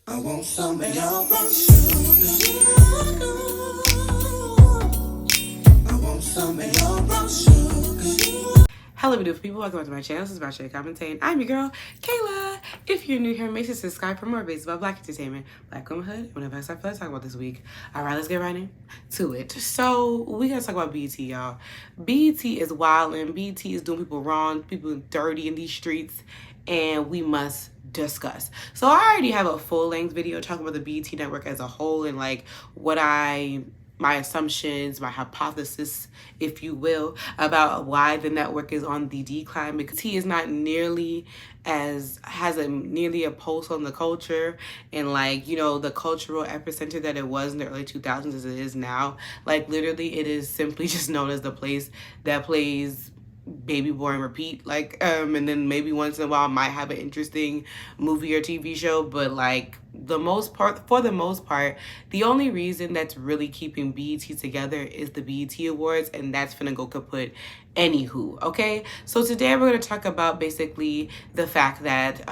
I want some of your brown sugar. I want some of your brown sugar. Hello, beautiful people. Welcome back to my channel. This is Brownsugar commentating. I'm your girl, Kayla. If you're new here, make sure to subscribe for more videos about Black entertainment, Black womanhood, whatever else I feel like talking about this week. All right, let's get right into it. So we gotta talk about BET, y'all. BET is wild, and BET is doing people wrong, people dirty in these streets, and we must discuss. So I already have a full-length video talking about the BET network as a whole and like my assumptions, my hypothesis, if you will, about why the network is on the decline, because he is not nearly has nearly a pulse on the culture and like, you know, the cultural epicenter that it was in the early 2000s as it is now. Like literally it is simply just known as the place that plays Baby Boy and repeat, like and then maybe once in a while might have an interesting movie or TV show, but like for the most part, the only reason that's really keeping BET together is the BET Awards, and that's finna go kaput anywho. Okay, so today we're gonna talk about basically the fact that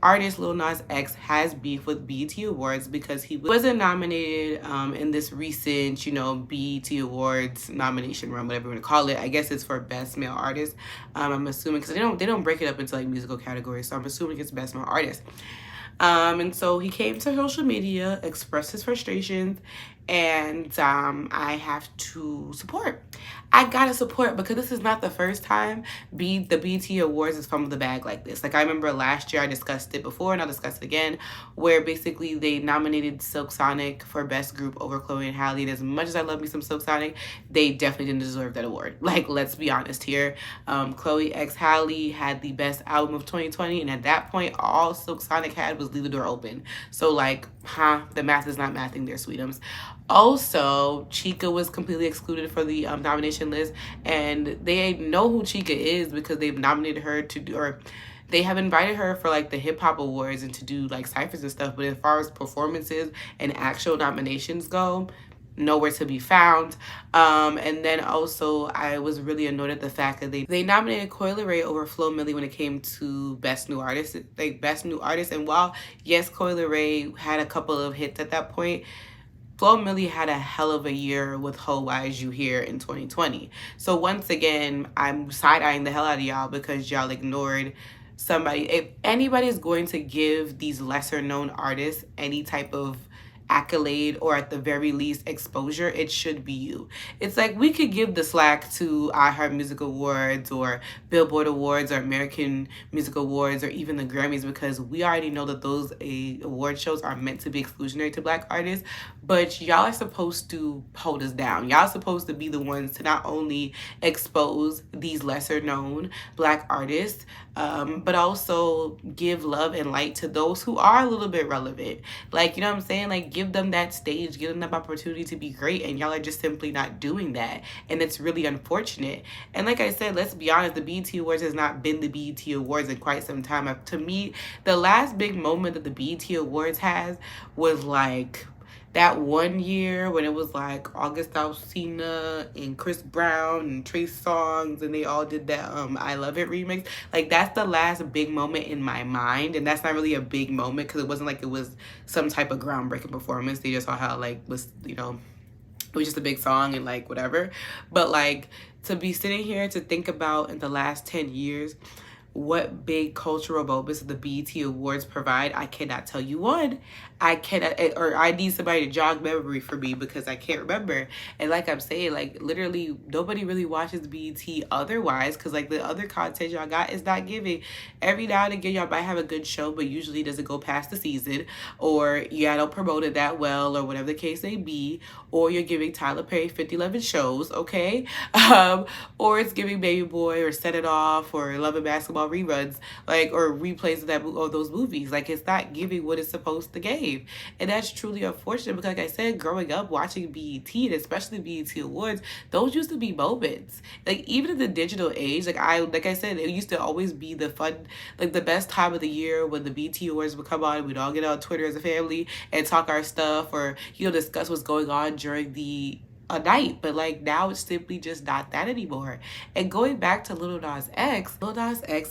artist Lil Nas X has beef with BET Awards because he wasn't nominated in this recent, you know, BET Awards nomination run, whatever you want to call it. I guess it's for Best Male Artist. I'm assuming, because they don't break it up into like musical categories, so I'm assuming it's Best Male Artist. And so he came to social media, expressed his frustrations, and I have to support. I gotta support because this is not the first time the BET Awards is from the bag like this. Like I remember last year I discussed it before and I'll discuss it again, where basically they nominated Silk Sonic for Best Group over Chloe and Halle. And as much as I love me some Silk Sonic, they definitely didn't deserve that award. Like, let's be honest here. Chloe x Halle had the best album of 2020, and at that point, all Silk Sonic had was Leave the Door Open. So like, the math is not mathing there, sweetums. Also, Chica was completely excluded for the nomination list, and they know who Chica is because they've nominated her to do, or they have invited her for like the hip hop awards and to do like ciphers and stuff. But as far as performances and actual nominations go, nowhere to be found. And then also I was really annoyed at the fact that they nominated Coi Leray over Flo Milli when it came to Best New Artist, like Best New Artist. And while yes, Coi Leray had a couple of hits at that point, Flo Milli had a hell of a year with Ho Why Is You Here in 2020. So once again, I'm side-eyeing the hell out of y'all because y'all ignored somebody. If anybody's going to give these lesser known artists any type of accolade or at the very least exposure, it should be you. It's like we could give the slack to iHeart Music Awards or Billboard Awards or American Music Awards or even the Grammys, because we already know that those award shows are meant to be exclusionary to Black artists. But y'all are supposed to hold us down. Y'all are supposed to be the ones to not only expose these lesser known Black artists, but also give love and light to those who are a little bit relevant. Like, you know what I'm saying? Like, give them that stage, give them that opportunity to be great, and y'all are just simply not doing that. And it's really unfortunate. And like I said, let's be honest, the BET Awards has not been the BET Awards in quite some time. To me, the last big moment that the BET Awards has was like that one year when it was like August Alsina and Chris Brown and Trey Songz, and they all did that I Love It remix. Like, that's the last big moment in my mind, and that's not really a big moment because it wasn't like it was some type of groundbreaking performance. They just saw how like was, you know, it was just a big song and like whatever. But like, to be sitting here to think about in the last 10 years what big cultural moments the BET Awards provide, I cannot tell you one. I cannot, or I need somebody to jog memory for me because I can't remember. And like I'm saying, like literally nobody really watches BET otherwise, because like the other content y'all got is not giving. Every now and again y'all might have a good show, but usually it doesn't go past the season, or yeah, don't promote it that well, or whatever the case may be, or you're giving Tyler Perry 5011 shows, okay? Or it's giving Baby Boy or Set It Off or Love and Basketball reruns, like, or replays of those movies. Like, it's not giving what it's supposed to give. And that's truly unfortunate because, like I said, growing up watching BET, and especially BET Awards, those used to be moments. Like, even in the digital age, like I said, it used to always be the fun, like the best time of the year when the BET Awards would come on. We'd all get on Twitter as a family and talk our stuff, or, you know, discuss what's going on during a night. But like now it's simply just not that anymore. And going back to Lil Nas X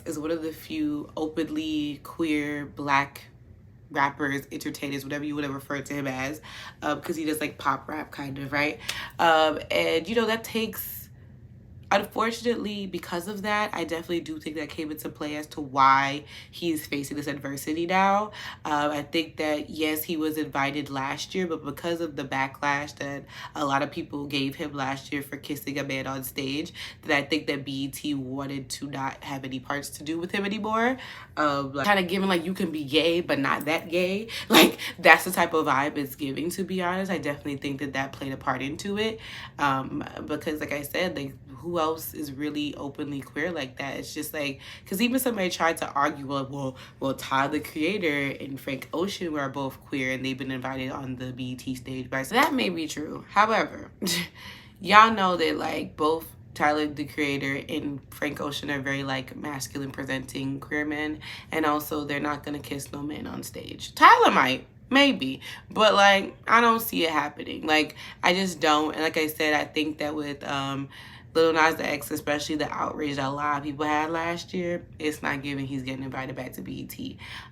is one of the few openly queer Black rappers, entertainers, whatever you would have referred to him as, because he does like pop rap kind of, right? And you know, that takes, unfortunately, because of that, I definitely do think that came into play as to why he's facing this adversity now. I think that, yes, he was invited last year, but because of the backlash that a lot of people gave him last year for kissing a man on stage, that I think that BET wanted to not have any parts to do with him anymore. Like, kind of giving like, you can be gay, but not that gay. Like, that's the type of vibe it's giving, to be honest. I definitely think that that played a part into it. Because like I said, like, who else is really openly queer like that? It's just like, because even somebody tried to argue, well, Tyler the Creator and Frank Ocean were both queer and they've been invited on the BET stage, right? So that may be true. However, y'all know that like both Tyler the Creator and Frank Ocean are very like masculine presenting queer men, and also they're not gonna kiss no man on stage. Tyler might, maybe, but like I don't see it happening. Like I just don't. And like I said, I think that with Lil Nas X, especially the outrage that a lot of people had last year, it's not giving he's getting invited back to BET.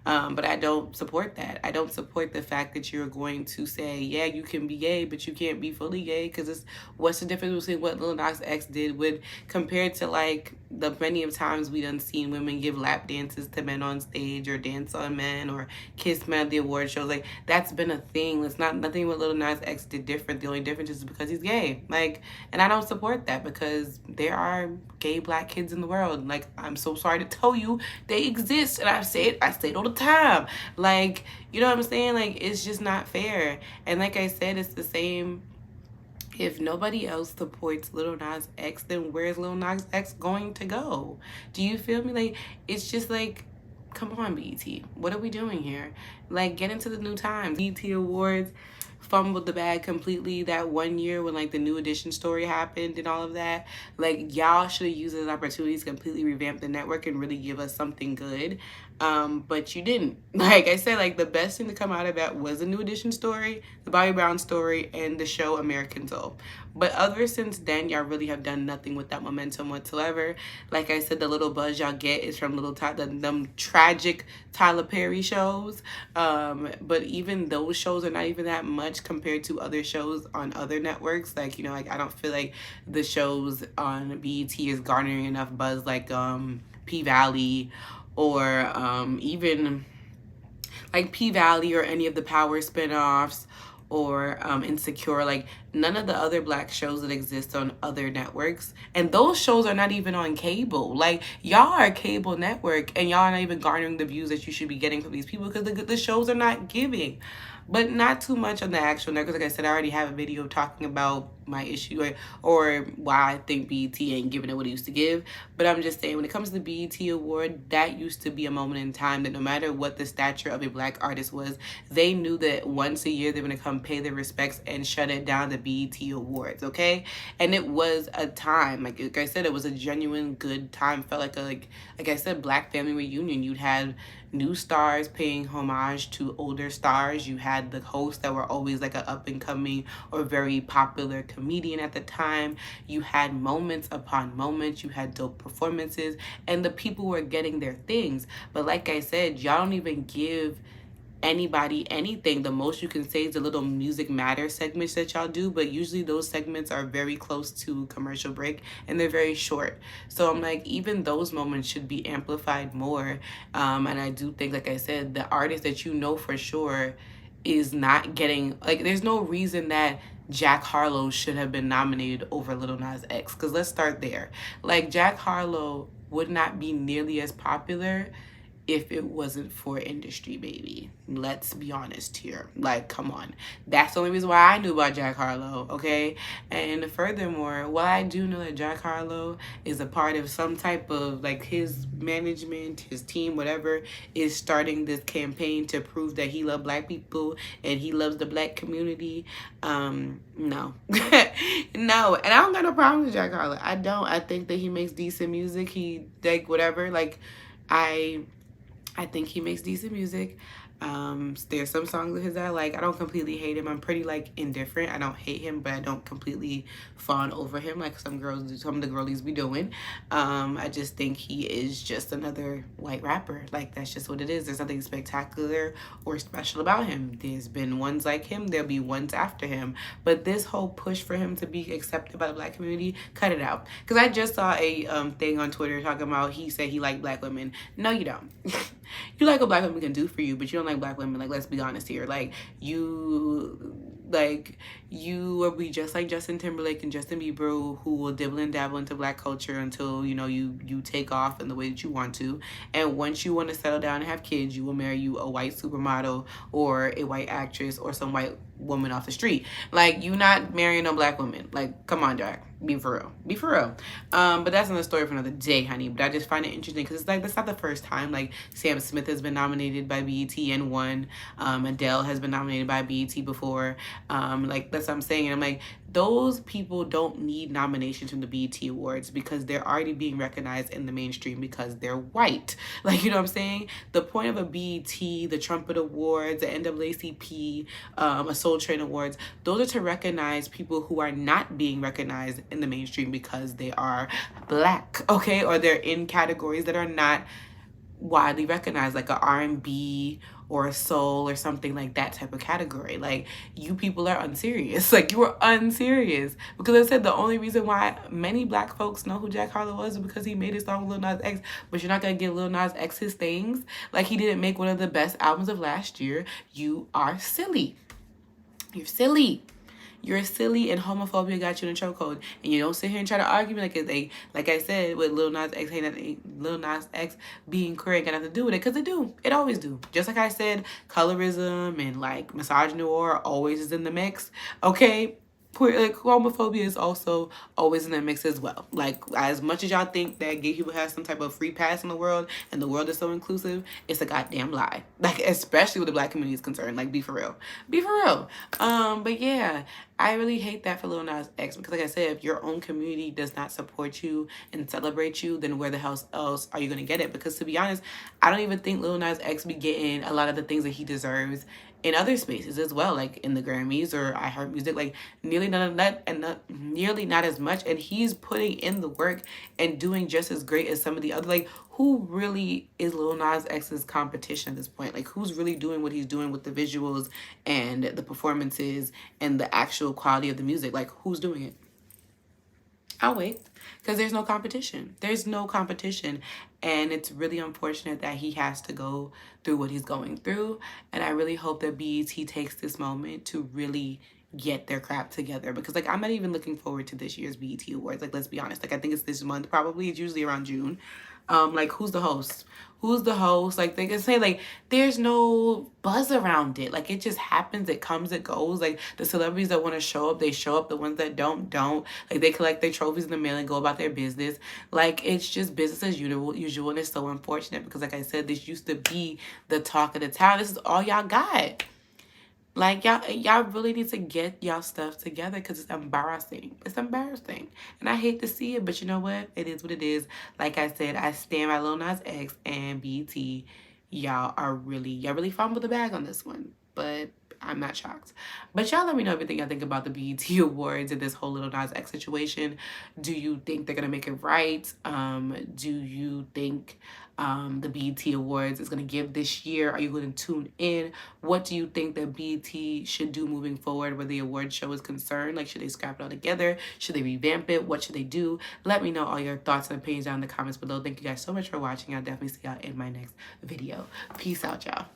But I don't support that. I don't support the fact that you're going to say, yeah, you can be gay, but you can't be fully gay, because it's, what's the difference between what Lil Nas X did with, compared to like the many of times we done seen women give lap dances to men on stage or dance on men or kiss men at the award shows. Like, that's been a thing. It's not, nothing what Lil Nas X did different. The only difference is because he's gay. Like, and I don't support that, because there are gay black kids in the world. Like, I'm so sorry to tell you, they exist, and I say it all the time. Like, you know what I'm saying? Like, it's just not fair. And like I said, it's the same. If nobody else supports Lil Nas X, then where's Lil Nas X going to go? Do you feel me? Like, it's just like, come on, BET. What are we doing here? Like, get into the new times. BET Awards fumbled the bag completely that one year when like the New Edition story happened and all of that. Like, y'all should have used those opportunities to completely revamp the network and really give us something good. But you didn't. Like I said, like, the best thing to come out of that was the New Edition story, the Bobby Brown story, and the show American Soul. But ever since then, y'all really have done nothing with that momentum whatsoever. Like I said, the little buzz y'all get is from them tragic Tyler Perry shows. But even those shows are not even that much compared to other shows on other networks. Like, you know, like, I don't feel like the shows on BET is garnering enough buzz like P-Valley, or even like P-Valley, or any of the Power spinoffs, or Insecure. Like, none of the other black shows that exist on other networks, and those shows are not even on cable. Like, y'all are a cable network, and y'all are not even garnering the views that you should be getting from these people, because the shows are not giving. But not too much on the actual network. Like I said, I already have a video talking about my issue, or why I think BET ain't giving it what it used to give. But I'm just saying, when it comes to the BET Award, that used to be a moment in time that no matter what the stature of a black artist was, they knew that once a year they're going to come pay their respects and shut it down, the BET Awards, okay? And it was a time, like I said, it was a genuine good time. Felt like a, like I said, black family reunion. You'd had new stars paying homage to older stars. You had the hosts that were always like an up-and-coming or very popular comedian at the time. You had moments upon moments. You had dope performances, and the people were getting their things. But like I said, y'all don't even give anybody anything. The most you can say is the little Music Matter segments that y'all do, but usually those segments are very close to commercial break, and they're very short. So I'm like, even those moments should be amplified more. And I do think, like I said, the artist that you know for sure is not getting, like, there's no reason that Jack Harlow should have been nominated over Lil Nas X, because let's start there. Like, Jack Harlow would not be nearly as popular if it wasn't for industry, baby. Let's be honest here. Like, come on. That's the only reason why I knew about Jack Harlow, okay? And furthermore, while I do know that Jack Harlow is a part of some type of, like, his management, his team, whatever, is starting this campaign to prove that he loves black people and he loves the black community, no. No. And I don't got no problem with Jack Harlow. I don't. I think that he makes decent music. He, like, whatever. Like, I think he makes decent music. There's some songs of his that I like. I don't completely hate him. I'm pretty like indifferent. I don't hate him, but I don't completely fawn over him like some girls do, some of the girlies be doing. I just think he is just another white rapper. Like, that's just what it is. There's nothing spectacular or special about him. There's been ones like him, there'll be ones after him, but this whole push for him to be accepted by the black community, cut it out. Because I just saw a thing on Twitter talking about, he said he liked black women. No, you don't. You like what black women can do for you, but you don't like black women. Like, let's be honest here. Like, you will be just like Justin Timberlake and Justin Bieber, who will dibble and dabble into black culture until, you know, you take off in the way that you want to. And once you want to settle down and have kids, you will marry you a white supermodel or a white actress or some white woman off the street. Like, you not marrying no black women. Like, come on, Jack. Be for real. Be for real. But that's another story for another day, honey. But I just find it interesting because it's like, that's not the first time. Like, Sam Smith has been nominated by BET and won. Adele has been nominated by BET before. Like, that's what I'm saying. And I'm like, those people don't need nominations from the BET Awards because they're already being recognized in the mainstream because they're white. Like, you know what I'm saying? The point of a BET, the Trumpet Awards, the NAACP, a Soul Train Awards, those are to recognize people who are not being recognized in the mainstream because they are black, okay? Or they're in categories that are not widely recognized, like a R&B or a soul or something like that type of category. Like, you people are unserious. Like, you are unserious. Because I said the only reason why many black folks know who Jack Harlow was is because he made a song with Lil Nas X. But you're not going to give Lil Nas X his things. Like, he didn't make one of the best albums of last year. You are silly. You're silly. You're silly, and homophobia got you in a chokehold. And you don't sit here and try to argue like it's like I said, with Lil Nas X, Lil Nas X being queer ain't got nothing to do with it, because it do. It always do. Just like I said, colorism and like misogyny always is in the mix. Okay? Like, homophobia is also always in the mix as well. Like, as much as y'all think that gay people have some type of free pass in the world and the world is so inclusive, it's a goddamn lie. Like, especially with the black community is concerned. Like, be for real. Be for real. But yeah, I really hate that for Lil Nas X because, like I said, if your own community does not support you and celebrate you, then where the hell else are you going to get it? Because, to be honest, I don't even think Lil Nas X be getting a lot of the things that he deserves in other spaces as well, like in the Grammys or iHeartMusic, like nearly none of that, and nearly not as much. And he's putting in the work and doing just as great as some of the other. Like, who really is Lil Nas X's competition at this point? Like, who's really doing what he's doing with the visuals and the performances and the actual quality of the music? Like, who's doing it? I'll wait, because there's no competition. There's no competition. And it's really unfortunate that he has to go through what he's going through. And I really hope that BET takes this moment to really get their crap together. Because, like, I'm not even looking forward to this year's BET Awards. Like, let's be honest. Like, I think it's this month probably. It's usually around June. Like, who's the host? Who's the host? Like, they can say, like, there's no buzz around it. Like, it just happens. It comes, it goes. Like, the celebrities that want to show up, they show up. The ones that don't. Like, they collect their trophies in the mail and go about their business. Like, it's just business as usual. And it's so unfortunate because, like I said, this used to be the talk of the town. This is all y'all got. Like, y'all really need to get y'all stuff together because it's embarrassing. It's embarrassing. And I hate to see it, but you know what? It is what it is. Like I said, I stand by Lil Nas X and BET. Y'all really fumbled the bag on this one. But I'm not shocked. But y'all let me know everything y'all think about the BET Awards and this whole Lil Nas X situation. Do you think they're going to make it right? Do you think the BET Awards is going to give this year? Are you going to tune in? What do you think that BET should do moving forward where the award show is concerned? Like, should they scrap it all together? Should they revamp it? What should they do? Let me know all your thoughts and opinions down in the comments below. Thank you guys so much for watching. I'll definitely see y'all in my next video. Peace out, y'all.